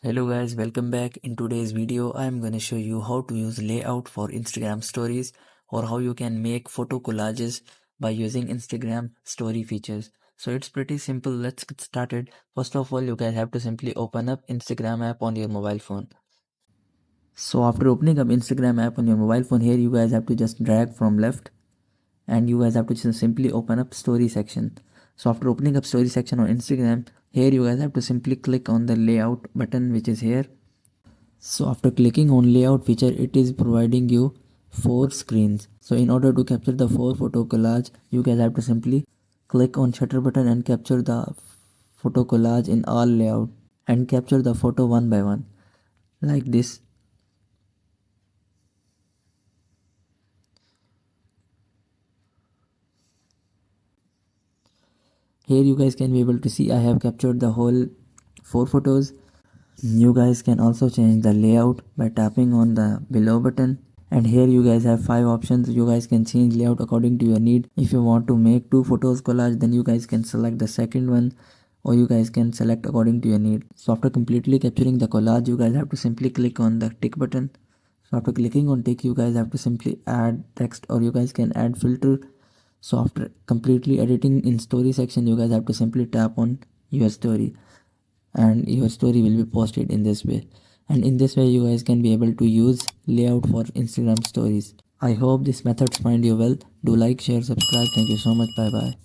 Hello guys, welcome back. In today's video, I am going to show you how to use layout for Instagram stories or how you can make photo collages by using Instagram story features. So it's pretty simple. Let's get started. First of all, you guys have to simply open up Instagram app on your mobile phone. So after opening up Instagram app on your mobile phone, here you guys have to just drag from left and you guys have to just simply open up story section. So after opening up story section on Instagram, here you guys have to simply click on the layout button which is here. So after clicking on layout feature, it is providing you 4 screens. So in order to capture the 4 photo collage, you guys have to simply click on shutter button and capture the photo collage in all layout and capture the photo one by one like this. Here you guys can be able to see I have captured the whole 4 photos. You guys can also change the layout by tapping on the below button. And here you guys have 5 options. You guys can change layout according to your need. If you want to make 2 photos collage, then you guys can select the second one, or you guys can select according to your need. So after completely capturing the collage, you guys have to simply click on the tick button. So after clicking on tick, you guys have to simply add text, or you guys can add filter. So after completely editing in story section, you guys have to simply tap on your story and your story will be posted in this way. And in this way you guys can be able to use layout for Instagram stories. I hope these methods find you well. Do like, share, subscribe. Thank you so much. Bye bye.